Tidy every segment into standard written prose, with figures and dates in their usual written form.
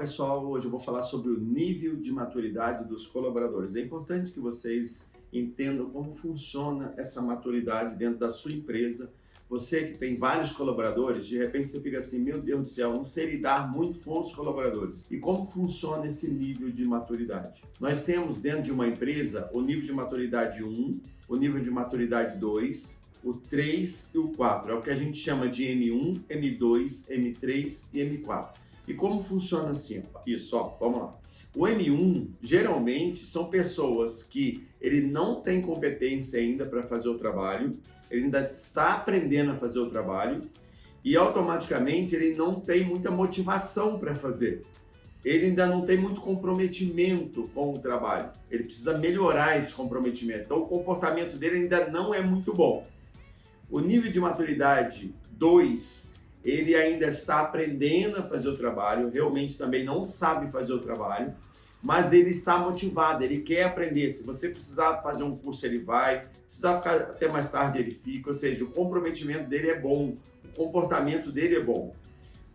pessoal, hoje eu vou falar sobre o nível de maturidade dos colaboradores. É importante que vocês entendam como funciona essa maturidade dentro da sua empresa. Você que tem vários colaboradores, de repente você fica assim, meu Deus do céu, não sei lidar muito com os colaboradores. E como funciona esse nível de maturidade? Nós temos dentro de uma empresa o nível de maturidade 1, o nível de maturidade 2, o 3 e o 4. É o que a gente chama de M1, M2, M3 e M4. E como funciona assim? Isso, ó, vamos lá. O M1, geralmente, são pessoas que ele não tem competência ainda para fazer o trabalho, ele ainda está aprendendo a fazer o trabalho e automaticamente ele não tem muita motivação para fazer. Ele ainda não tem muito comprometimento com o trabalho. Ele precisa melhorar esse comprometimento. Então, o comportamento dele ainda não é muito bom. O nível de maturidade 2, ele ainda está aprendendo a fazer o trabalho, realmente também não sabe fazer o trabalho, mas ele está motivado, ele quer aprender. Se você precisar fazer um curso, ele vai, precisar ficar até mais tarde, ele fica, ou seja, o comprometimento dele é bom, o comportamento dele é bom.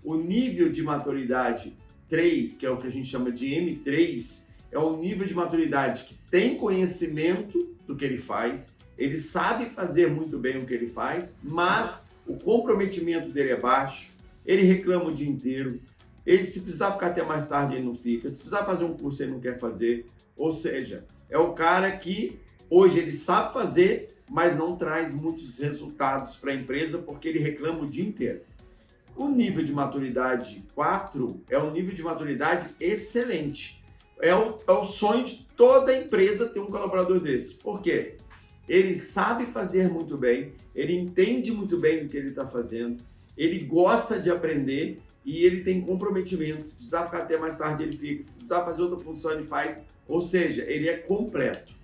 O nível de maturidade 3, que é o que a gente chama de M3, é um nível de maturidade que tem conhecimento do que ele faz, ele sabe fazer muito bem o que ele faz, mas o comprometimento dele é baixo, ele reclama o dia inteiro, ele, se precisar ficar até mais tarde, ele não fica, se precisar fazer um curso, ele não quer fazer. Ou seja, é o cara que hoje ele sabe fazer, mas não traz muitos resultados para a empresa porque ele reclama o dia inteiro. O nível de maturidade 4 é um nível de maturidade excelente. É o sonho de toda empresa ter um colaborador desse. Por quê? Ele sabe fazer muito bem, ele entende muito bem do que ele está fazendo, ele gosta de aprender e ele tem comprometimento. Se precisar ficar até mais tarde, ele fica. Se precisar fazer outra função, ele faz. Ou seja, ele é completo.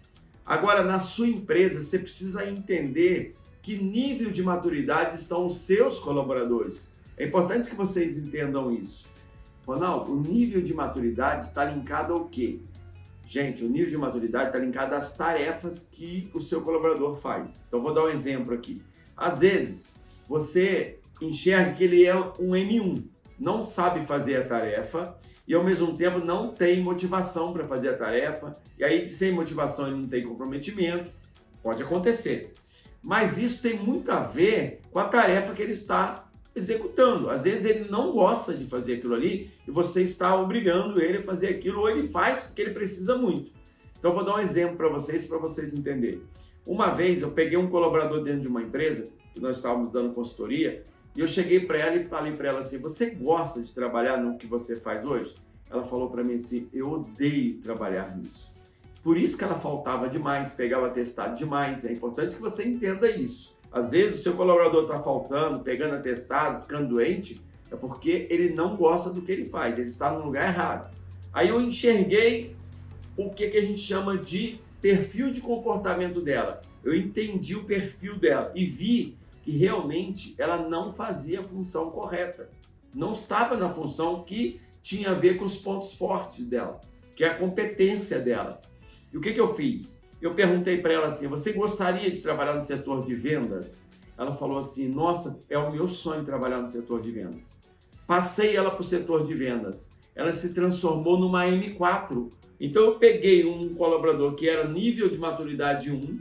Agora, na sua empresa, você precisa entender que nível de maturidade estão os seus colaboradores. É importante que vocês entendam isso. Ronaldo, o nível de maturidade está linkado ao quê? Gente, o nível de maturidade está linkado às tarefas que o seu colaborador faz. Então, vou dar um exemplo aqui. Às vezes, você enxerga que ele é um M1, não sabe fazer a tarefa e, ao mesmo tempo, não tem motivação para fazer a tarefa. E aí, sem motivação, ele não tem comprometimento. Pode acontecer. Mas isso tem muito a ver com a tarefa que ele está executando. Às vezes ele não gosta de fazer aquilo ali e você está obrigando ele a fazer aquilo, ou ele faz porque ele precisa muito. Então eu vou dar um exemplo para vocês entenderem. Uma vez eu peguei um colaborador dentro de uma empresa, que nós estávamos dando consultoria, e eu cheguei para ela e falei para ela assim, você gosta de trabalhar no que você faz hoje? Ela falou para mim assim, eu odeio trabalhar nisso. Por isso que ela faltava demais, pegava atestado demais. É importante que você entenda isso. Às vezes o seu colaborador está faltando, pegando atestado, ficando doente, é porque ele não gosta do que ele faz, ele está no lugar errado. Aí eu enxerguei o que a gente chama de perfil de comportamento dela. Eu entendi o perfil dela e vi que realmente ela não fazia a função correta. Não estava na função que tinha a ver com os pontos fortes dela, que é a competência dela. E o que eu fiz? Eu perguntei para ela assim, você gostaria de trabalhar no setor de vendas? Ela falou assim, nossa, é o meu sonho trabalhar no setor de vendas. Passei ela para o setor de vendas. Ela se transformou numa M4. Então eu peguei um colaborador que era nível de maturidade 1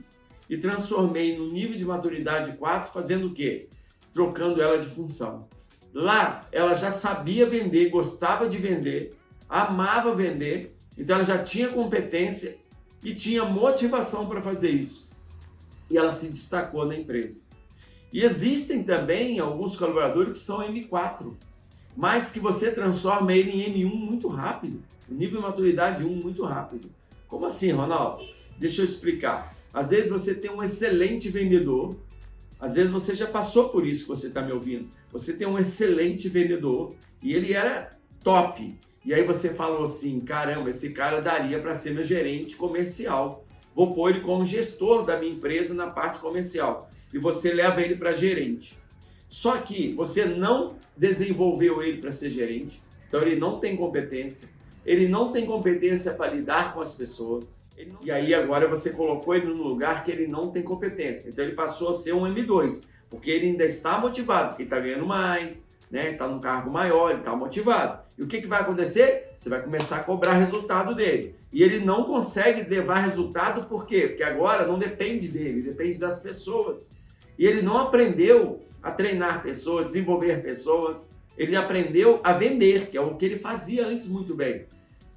e transformei no nível de maturidade 4, fazendo o quê? Trocando ela de função. Lá, ela já sabia vender, gostava de vender, amava vender, então ela já tinha competência e tinha motivação para fazer isso. E ela se destacou na empresa. E existem também alguns colaboradores que são M4, mas que você transforma ele em M1 muito rápido, o nível de maturidade 1 muito rápido. Como assim, Ronaldo? Deixa eu explicar. Às vezes você tem um excelente vendedor, às vezes você já passou por isso que você está me ouvindo. Você tem um excelente vendedor e ele era top. E aí você falou assim, caramba, esse cara daria para ser meu gerente comercial. Vou pôr ele como gestor da minha empresa na parte comercial. E você leva ele para gerente. Só que você não desenvolveu ele para ser gerente. Então ele não tem competência. Ele não tem competência para lidar com as pessoas. E aí agora você colocou ele num lugar que ele não tem competência. Então ele passou a ser um M2. Porque ele ainda está motivado, porque ele está ganhando mais, né? Está num cargo maior, ele está motivado. E o que vai acontecer? Você vai começar a cobrar resultado dele. E ele não consegue levar resultado por quê? Porque agora não depende dele, depende das pessoas. E ele não aprendeu a treinar pessoas, desenvolver pessoas. Ele aprendeu a vender, que é o que ele fazia antes muito bem.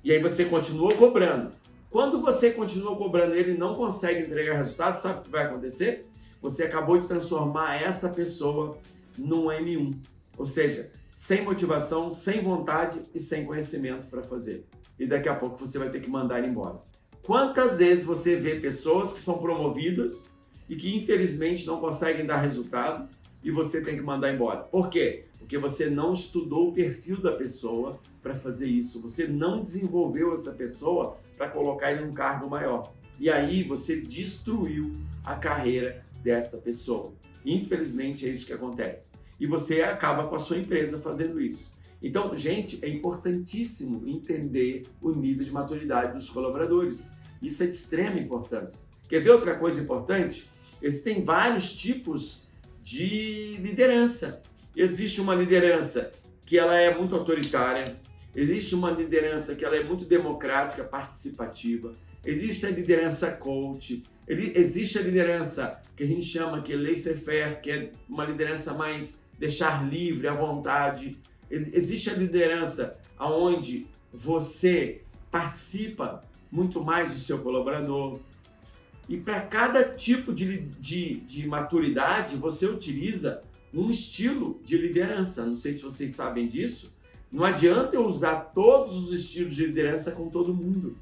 E aí você continua cobrando. Quando você continua cobrando e ele não consegue entregar resultado, sabe o que vai acontecer? Você acabou de transformar essa pessoa num M1. Ou seja, sem motivação, sem vontade e sem conhecimento para fazer. E daqui a pouco você vai ter que mandar ele embora. Quantas vezes você vê pessoas que são promovidas e que infelizmente não conseguem dar resultado e você tem que mandar embora? Por quê? Porque você não estudou o perfil da pessoa para fazer isso. Você não desenvolveu essa pessoa para colocar ele num cargo maior. E aí você destruiu a carreira dessa pessoa. Infelizmente é isso que acontece. E você acaba com a sua empresa fazendo isso. Então, gente, é importantíssimo entender o nível de maturidade dos colaboradores. Isso é de extrema importância. Quer ver outra coisa importante? Existem vários tipos de liderança. Existe uma liderança que ela é muito autoritária, existe uma liderança que ela é muito democrática, participativa, existe a liderança coach, existe a liderança que a gente chama que é laissez-faire, que é uma liderança mais deixar livre, à vontade. Existe a liderança onde você participa muito mais do seu colaborador. E para cada tipo de maturidade, você utiliza um estilo de liderança. Não sei se vocês sabem disso. Não adianta eu usar todos os estilos de liderança com todo mundo.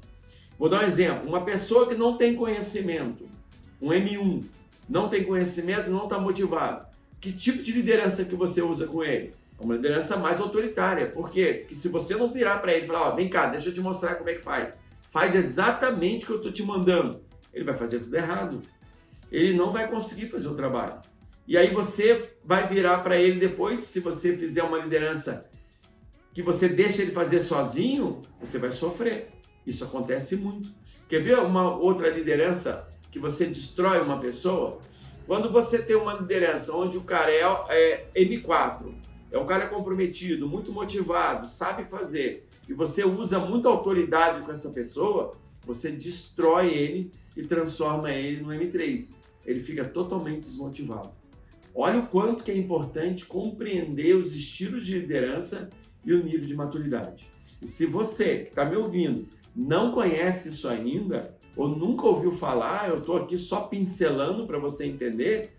Vou dar um exemplo. Uma pessoa que não tem conhecimento, um M1, não tem conhecimento, não está motivado. Que tipo de liderança que você usa com ele? É uma liderança mais autoritária. Por quê? Porque se você não virar para ele e falar, vem cá, deixa eu te mostrar como é que faz. Faz exatamente o que eu estou te mandando. Ele vai fazer tudo errado. Ele não vai conseguir fazer o trabalho. E aí você vai virar para ele depois, se você fizer uma liderança que você deixa ele fazer sozinho, você vai sofrer. Isso acontece muito. Quer ver uma outra liderança que você destrói uma pessoa? Quando você tem uma liderança onde o cara é M4, é um cara comprometido, muito motivado, sabe fazer, e você usa muita autoridade com essa pessoa, você destrói ele e transforma ele no M3. Ele fica totalmente desmotivado. Olha o quanto que é importante compreender os estilos de liderança e o nível de maturidade. E se você que está me ouvindo não conhece isso ainda, ou nunca ouviu falar, eu estou aqui só pincelando para você entender,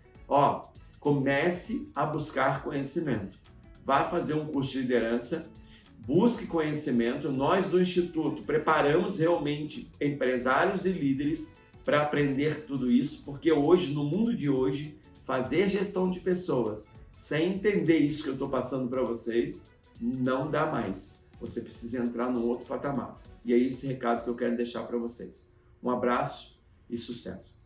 comece a buscar conhecimento. Vá fazer um curso de liderança, busque conhecimento. Nós do Instituto preparamos realmente empresários e líderes para aprender tudo isso, porque hoje, no mundo de hoje, fazer gestão de pessoas sem entender isso que eu estou passando para vocês, não dá mais. Você precisa entrar num outro patamar. E é esse recado que eu quero deixar para vocês. Um abraço e sucesso!